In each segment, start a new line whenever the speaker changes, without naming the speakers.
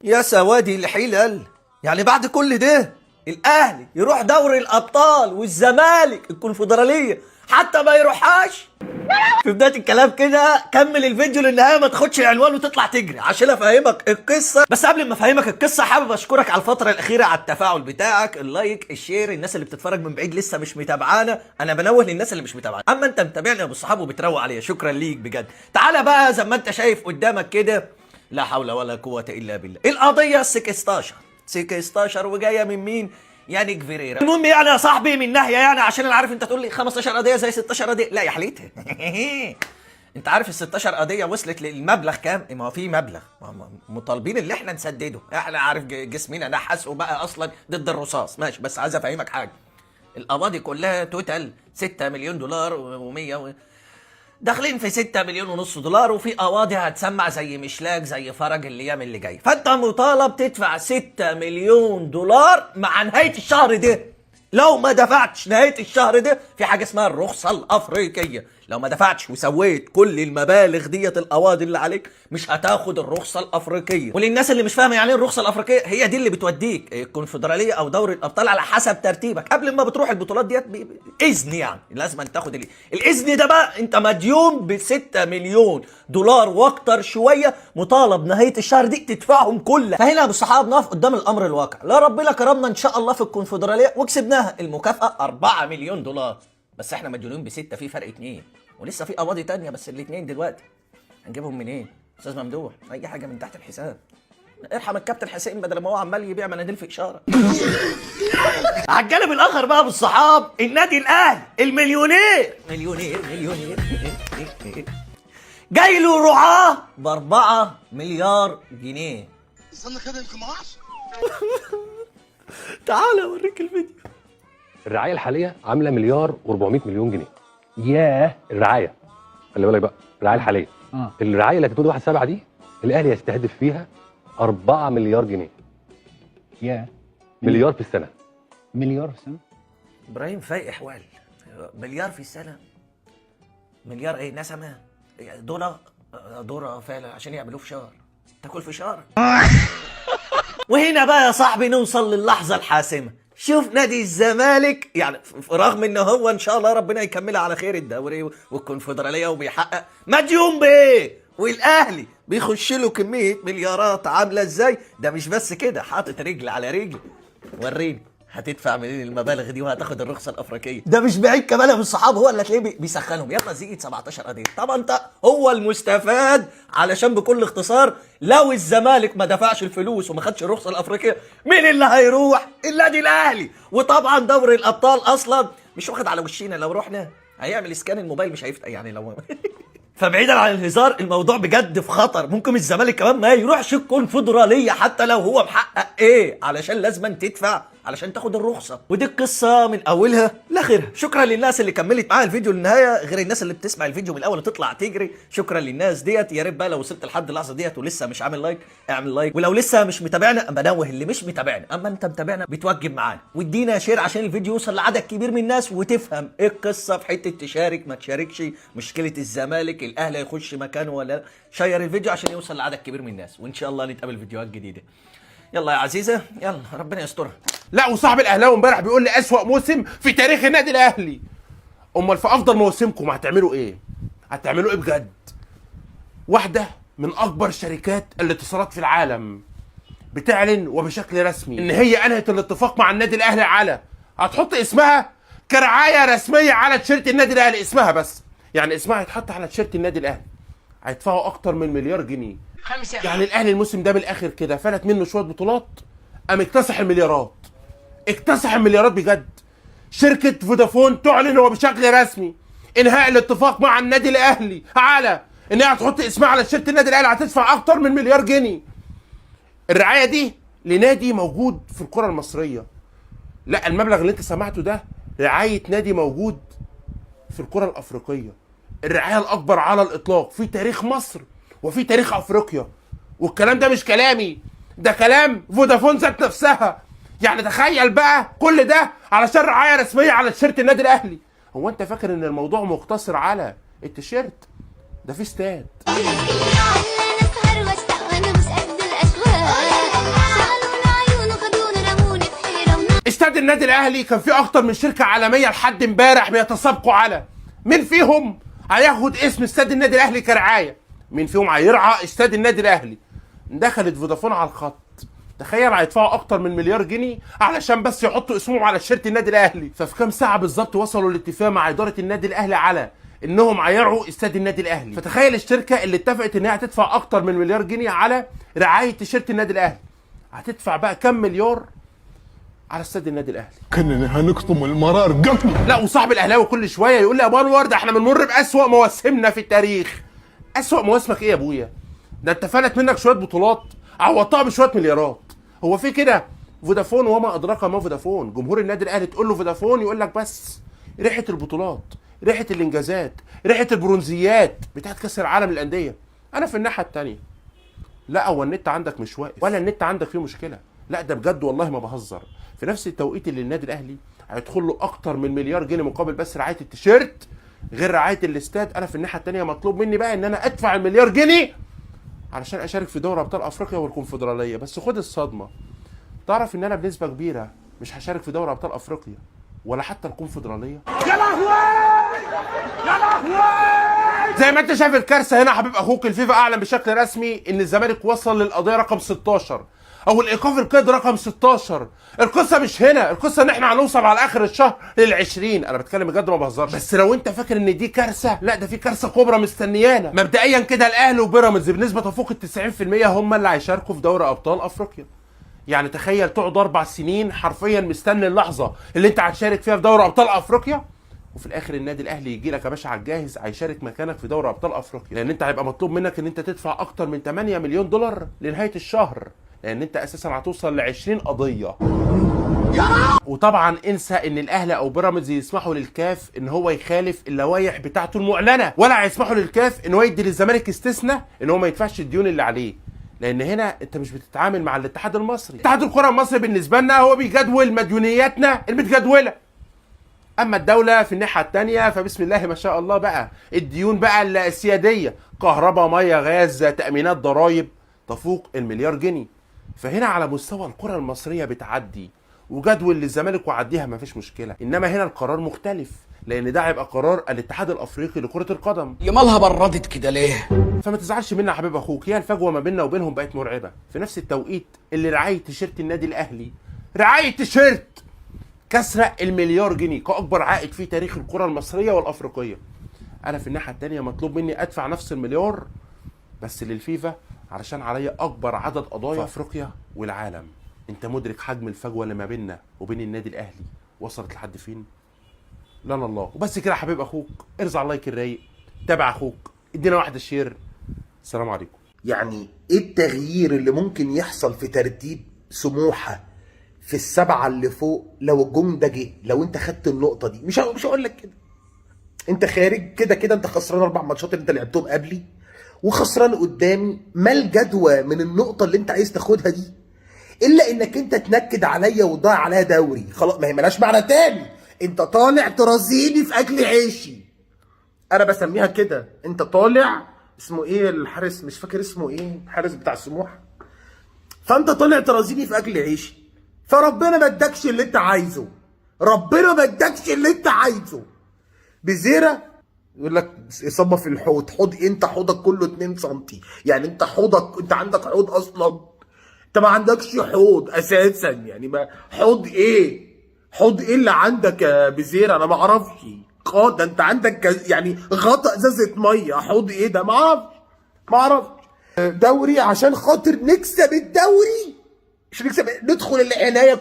يا سوادي الحلل، يعني بعد كل ده الاهلي يروح دوري الابطال والزمالك الكونفدراليه حتى ما يروحهاش؟ في بدايه الكلام كده كمل الفيديو للنهايه، ما تاخدش العنوان وتطلع تجري عشان افهمك القصه. بس قبل ما افهمك القصه حابب اشكرك على الفتره الاخيره على التفاعل بتاعك، اللايك، الشير، الناس اللي بتتفرج من بعيد لسه مش متابعانا، انا بنوه للناس اللي مش متابعانا، اما انت متابعني يا ابو الصحاب وبتروق عليا شكرا ليك بجد. تعالى بقى زي ما انت شايف قدامك كده، لا حول ولا قوه الا بالله، القضيه 16 وجايه من مين؟ يانيك فيريرا. المهم يعني يا صاحبي من ناحيه، يعني عشان انا عارف انت تقول لي 15 قضيه زي 16 قضيه، لا يا حليتها. انت عارف ال 16 قضيه وصلت للمبلغ كام؟ ما هو في مبلغ مطالبين اللي احنا نسدده، احنا عارف جسمنا نحس وبقى اصلا ضد الرصاص، ماشي، بس عايز افهمك حاجه، القضايا كلها توتال 6 مليون دولار و100 داخلين في 6 مليون ونص دولار، وفي قواضي هتسمع زي مشلاك زي فرج الايام اللي جايه، فانت مطالب تدفع 6 مليون دولار مع نهايه الشهر ده. لو ما دفعتش نهايه الشهر ده في حاجه اسمها الرخصه الافريقيه، لو ما دفعتش وسويت كل المبالغ ديت القواضي اللي عليك مش هتاخد الرخصه الافريقيه. وللناس اللي مش فاهمه يعني ايه الرخصه الافريقيه، هي دي اللي بتوديك الكونفدراليه او دوري الابطال على حسب ترتيبك قبل ما بتروح البطولات ديت باذن، يعني لازم أن تاخد الاذن ده. بقى انت مديون ب 6 مليون دولار واكتر شويه، مطالب نهايه الشهر دي تدفعهم كلها. فهنا يا ابو الصحاب نقف قدام الامر الواقع، لا ربنا كرمنا ان شاء الله في الكونفدراليه وكسبناها، المكافاه 4 مليون دولار، بس احنا مديونين بستة، في فرق 2 ولسه في قواضي تانية، بس الاثنين دلوقتي هنجيبهم منين؟ استاذ ممدوح اي حاجه من تحت الحساب، ارحم الكابتن حسين بدل ما هو عمال يبيع مناديل في اشاره. على الجانب الاخر بقى بالصحاب، النادي الاهلي المليونير مليونير جاي له رعاه ب 4 مليار جنيه.
استنى كده يمكن ما اعرفش.
تعالى اوريك الفيديو.
الرعايه الحاليه عامله مليار و400 مليون جنيه. ياه الرعايه، خلي بالك بقى، الرعايه الحاليه. الرعايه اللي هتبتدي 1/7 دي الاهلي يستهدف فيها 4 مليار جنيه.
ياه
مليار في السنه.
مليار في السنه؟
ابراهيم فايق احوال، مليار في السنه؟ مليار ايه نسمه؟ دولار فعلا عشان يعملوه في شهر، تاكل في شهر. وهنا بقى يا صاحبي نوصل للحظه الحاسمه. شوف نادي الزمالك، يعني رغم ان هو ان شاء الله ربنا يكملها على خير الدوري والكونفدراليه وبيحقق مديون بايه، والاهلي بيخش له كميه مليارات عامله ازاي، ده مش بس كده، حاطط رجل على رجل. وريني هتدفع منين المبالغ دي وهتاخد الرخصه الافريقيه؟ ده مش بعيد كمان يا ابو الصحاب، هو اللي هتلاقيه بيسخنهم، يلا زيد 17 قضيه. طبعا انت هو المستفاد، علشان بكل اختصار لو الزمالك ما دفعش الفلوس وما خدش الرخصه الافريقيه، مين اللي هيروح؟ النادي الاهلي. وطبعا دوري الابطال اصلا مش واخد على وشينا، لو رحنا هيعمل اسكان الموبايل مش هيفتح يعني لو فبعيدا عن الهزار الموضوع بجد في خطر، ممكن الزمالك كمان ما يروحش الكونفدراليه حتى لو هو محقق ايه، علشان لازم تدفع علشان تاخد الرخصه. ودي القصه من اولها لاخرها. شكرا للناس اللي كملت معايا الفيديو للنهايه، غير الناس اللي بتسمع الفيديو من الاول وتطلع تجري، شكرا للناس ديت. يا ريت بقى لو وصلت لحد اللحظه ديت ولسه مش عامل لايك اعمل لايك، ولو لسه مش متابعنا بنوه اللي مش متابعنا، اما انت متابعنا بتوجب معانا، وادينا شير عشان الفيديو يوصل لعدد كبير من الناس وتفهم ايه القصه في حته تشارك ما تشاركش، مشكله الزمالك الاهلي يخش مكانه ولا. شير الفيديو عشان يوصل لعدد كبير من الناس، وان شاء الله نتقابل فيديوهات جديده. يلا يا عزيزه، يلا ربنا يسترها.
لا وصاحب الاهلاوي امبارح بيقول لي اسوأ موسم في تاريخ النادي الاهلي. امال في افضل مواسمكم هتعملوا ايه؟ هتعملوا ايه بجد؟ واحده من اكبر شركات الاتصالات في العالم بتعلن وبشكل رسمي ان هي انهت الاتفاق مع النادي الاهلي على هتحط اسمها كرعايه رسميه على تيشيرت النادي الاهلي، اسمها بس، يعني اسمها هيتحط على تيشيرت النادي الاهلي. هيدفعوا اكتر من مليار جنيه. يعني الاهلي الموسم ده بالاخر كده فلت منه شويه بطولات، قام اكتسح المليارات، اكتسح المليارات بجد. شركه فودافون تعلن وبشكل رسمي انهاء الاتفاق مع النادي الاهلي على ان هي هتحط اسمها على تيشيرت النادي الاهلي، هتدفع اكتر من مليار جنيه. الرعايه دي لنادي موجود في الكره المصريه. لا المبلغ اللي انت سمعته ده رعايه نادي موجود في الكره الافريقيه، الرعايه الاكبر على الاطلاق في تاريخ مصر وفي تاريخ افريقيا. والكلام ده مش كلامي، ده كلام فودافون ذات نفسها. يعني تخيل بقى كل ده علشان رعايه رسميه على تيشيرت النادي الاهلي. هو انت فاكر ان الموضوع مقتصر على التيشيرت؟ ده في استاد. استاد النادي الاهلي كان فيه اكتر من شركه عالميه لحد امبارح بيتسابقوا على مين فيهم هياخد اسم استاد النادي الاهلي كرعايه، مين فيهم هيرعى استاد النادي الاهلي. دخلت فودافون على الخط، تخيل هيدفعوا اكتر من مليار جنيه علشان بس يحطوا اسمهم على تيشيرت النادي الاهلي. ففي كام ساعه بالظبط وصلوا لاتفاق مع اداره النادي الاهلي على انهم هيرعوا استاد النادي الاهلي. فتخيل الشركه اللي اتفقت انها هتدفع اكتر من مليار جنيه على رعايه تيشيرت النادي الاهلي هتدفع بقى كام مليار على استاد النادي الاهلي.
كاننا هنقطم المرار قطم.
لا وصاحب الاهلاوي كل شويه يقول لي يا ابو انور ده احنا بنمر باسوأ مواسمنا في التاريخ. اسوأ مواسمك ايه يا ابويا؟ ده انت فلت منك شويه بطولات عوضتها بشويه مليارات. هو في كده؟ فودافون وما ادراك ما فودافون. جمهور النادي الاهلي تقول له فودافون يقول لك بس ريحه البطولات، ريحه الانجازات، ريحه البرونزيات بتاعت كاس العالم للانديه. انا في الناحيه الثانيه لا، هو النت عندك مش واقف ولا النت عندك فيه مشكله، لا ده بجد والله ما بهزر. في نفس التوقيت اللي النادي الاهلي هيدخل له اكتر من مليار جنيه مقابل بس رعايه التيشيرت غير رعايه الاستاد، انا في الناحيه الثانيه مطلوب مني بقى ان انا ادفع المليار جنيه علشان اشارك في دوري ابطال افريقيا والكونفدراليه. بس خد الصدمه، تعرف ان انا بنسبه كبيره مش هشارك في دوري ابطال افريقيا ولا حتى الكونفدراليه. يا لهوي يا لهوي! زي ما انت شايف الكارثه هنا حبيب اخوك، الفيفا اعلن بشكل رسمي ان الزمالك وصل للقضيه رقم 16 او الايقاف القيد رقم 16. القصه مش هنا، القصه ان احنا هنوصل على اخر الشهر لل20. انا بتكلم بجد ما بهزرش. بس لو انت فاكر ان دي كارثه، لا ده في كارثه كبرى مستنيانا. مبدئيا كده الاهلي وبيراميدز بنسبه تفوق ال 90% هم اللي هيشاركوا في دوري ابطال افريقيا. يعني تخيل تقعد 4 سنين حرفيا مستني اللحظه اللي انت هتشارك فيها في دوري ابطال افريقيا، وفي الاخر النادي الاهلي يجي لك يا باشا على الجاهز هيشارك مكانك في دوري ابطال افريقيا، لان انت هيبقى مطلوب منك ان انت تدفع اكتر من 8 مليون دولار لنهايه الشهر، لان انت اساسا هتوصل ل 20 قضيه. وطبعا انسى ان الاهلي او بيراميدز يسمحوا للكاف ان هو يخالف اللوائح بتاعته المعلنه، ولا هيسمحوا للكاف ان هو يدي للزمالك استثناء ان هو ما يدفعش الديون اللي عليه، لان هنا انت مش بتتعامل مع الاتحاد المصري. اتحاد الكره المصري بالنسبه لنا هو بيجدول مديونياتنا المتجدوله، اما الدوله في الناحيه الثانيه فبسم الله ما شاء الله بقى الديون بقى السياديه، كهرباء ميه غاز تامينات ضرائب تفوق المليار جنيه. فهنا على مستوى الكره المصريه بتعدي وجدول للزمالك وعديها ما فيش مشكله، انما هنا القرار مختلف لان ده هيبقى قرار الاتحاد الافريقي لكره القدم.
يا مالها بردت كده ليه؟
فما تزعلش مني يا حبيب اخوك، هي الفجوه ما بيننا وبينهم بقت مرعبه. في نفس التوقيت اللي رعايه تيشيرت النادي الاهلي، رعايه تيشيرت كسر المليار جنيه كاكبر عائد في تاريخ الكره المصريه والافريقيه، انا في الناحيه الثانيه مطلوب مني ادفع نفس المليار بس للفيفا علشان عليا اكبر عدد قضايا في افريقيا والعالم. انت مدرك حجم الفجوه اللي ما بيننا وبين النادي الاهلي وصلت لحد فين؟ لا الله. وبس كده يا حبيب اخوك، ارزع اللايك الرايق، تابع اخوك، ادينا واحده شير. السلام عليكم.
يعني ايه التغيير اللي ممكن يحصل في ترتيب سموحه في السبعه اللي فوق لو الجون ده جه؟ لو انت خدت النقطه دي، مش هقول لك كده، انت خارج كده كده، انت خسران 4 ماتشات اللي انت لعبتهم قبلي وخسران قدامي، ما الجدوى من النقطه اللي انت عايز تاخدها دي الا انك انت تنكد عليا وتضيع عليا دوري؟ خلاص، ما هي مالهاش معنى تاني، انت طالع ترازيني في اكل عيشي، انا بسميها كده. انت طالع، اسمه ايه الحارس، مش فاكر اسمه ايه، الحارس بتاع سموحه، فانت طالع ترازيني في اكل عيشي، فربنا ما ادكش اللي انت عايزه، ربنا ما ادكش اللي انت عايزه. بزيره يقول لك اصابه في الحوض، حوض انت حوضك كله 2 سم، يعني انت حوضك، انت عندك حوض اصلا؟ انت ما عندكش حوض اساسا، يعني ما حوض ايه؟ حوض ايه اللي عندك يا بزيره؟ انا ما اعرفش. ده انت عندك يعني غطا ازازه ميه، حوض ايه ده؟ ما اعرفش. دوري عشان خاطر نكسب الدوري، مش نكسب، ندخل العنايه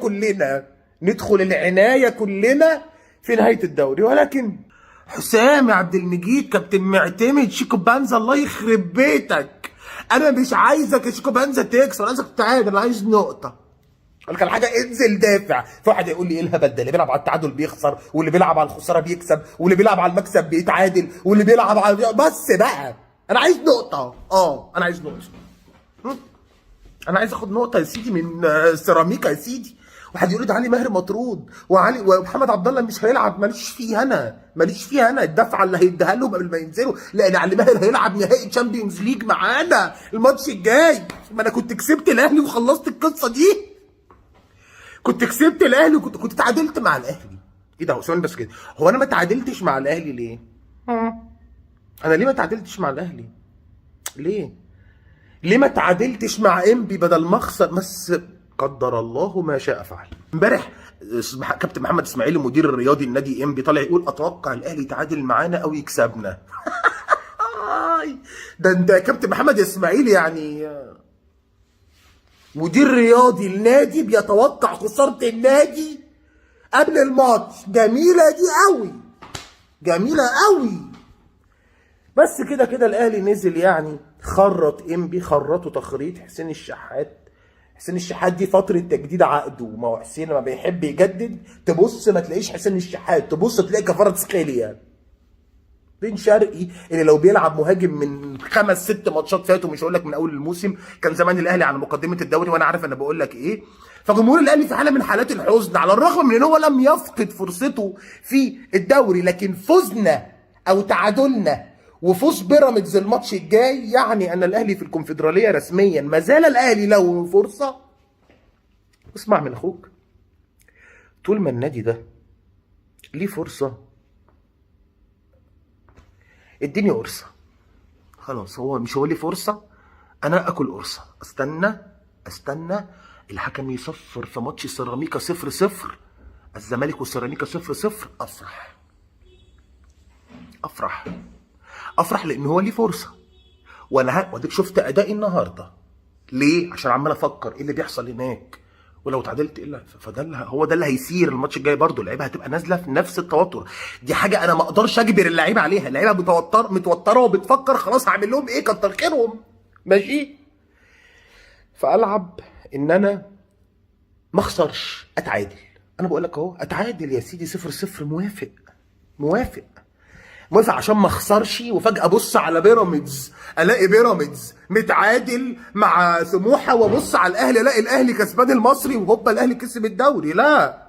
كلنا في نهايه الدوري. ولكن حسام عبد المجيد، كابتن معتمد، شيكو بانزا، الله يخرب بيتك، انا مش عايزك يا شيكو بانزا تكسر، انا عايزك تعادل، انا عايز نقطه. قال لك على حاجه، انزل دافع. في واحد يقول لي ايه الهبل ده؟ اللي بيلعب على التعادل بيخسر، واللي بيلعب على الخساره بيكسب، واللي بيلعب على المكسب بيتعادل، واللي بيلعب على بس بقى انا عايز نقطه. انا عايز نقطه، انا عايز اخد نقطه يا سيدي من سيراميكا يا سيدي. واحد يقول لي ده علي ماهر مطرود ومحمد عبد الله مش هيلعب، ماليش فيه انا الدفعه اللي هيديها لهم قبل ما ينزلوا، لان علي ماهر هيلعب نهائي تشامبيونز ليج معانا الماتش الجاي. ما انا كنت كسبت الاهلي وخلصت القصه دي، كنت كسبت الاهلي وكنت اتعادلت مع الاهلي. ايه ده؟ هو ثواني بس كده، هو انا ما اتعادلتش مع الاهلي ليه؟ انا ليه ما اتعادلتش مع الاهلي؟ ليه ما اتعادلتش مع انبي بدل ما اخسر؟ بس قدر الله ما شاء فعل. امبارح كابتن محمد اسماعيل المدير الرياضي النادي انبي طالع يقول اتوقع الاهلي يتعادل معانا او يكسبنا. ده انت يا كابتن محمد اسماعيل يعني مدير رياضي النادي بيتوقع خسارة النادي قبل الماتش. جميلة دي قوي، جميلة قوي. بس كده كده الاهلي نزل يعني خرط انبي، خرطوا تخريط حسين الشحات. حسين الشحات دي فترة تجديد عقده، ما هو حسين لما بيحب يجدد تبص ما تلاقيش حسين الشحات، تبص تلاقي كفارة سخيليا. بن شرقي اللي لو بيلعب مهاجم من 5-6 ماتشات فاتوا، مش هقول لك من اول الموسم، كان زمان الاهلي على مقدمه الدوري وانا عارف انا بقول لك ايه. فجمهور الاهلي في حاله من حالات الحزن، على الرغم من ان هو لم يفقد فرصته في الدوري، لكن فزنا او تعادلنا وفوز بيراميدز الماتش الجاي يعني ان الاهلي في الكونفدراليه رسميا ما زال الاهلي له فرصه. اسمع من اخوك، طول ما النادي ده ليه فرصه اديني قرصه. خلاص هو مش هو لي فرصه، انا اكل قرصه. استنى الحكم يصفر في ماتش سيراميكا 0-0، الزمالك وسيراميكا 0-0، افرح لان هو ليه فرصه. وانا واديك شفت ادائي النهارده ليه؟ عشان عمال افكر ايه اللي بيحصل هناك، ولو اتعادلت ايه هو ده اللي هيسير الماتش الجاي. برضه اللعيبه هتبقى نازله في نفس التوتر. دي حاجه انا ما اقدرش اجبر اللعيبه عليها، اللعيبه متوتره وبتفكر خلاص هعمل لهم ايه، كتر خيرهم ماشي. فالعب ان انا ما اخسرش، اتعادل. انا بقول لك اهو اتعادل يا سيدي 0-0، موافق عشان ما اخسرش وفجاه ابص على بيراميدز الاقي بيراميدز متعادل مع سموحه، وابص على الاهلي الاقي الاهلي كسبان المصري وهوبا الاهلي كسب الدوري. لا،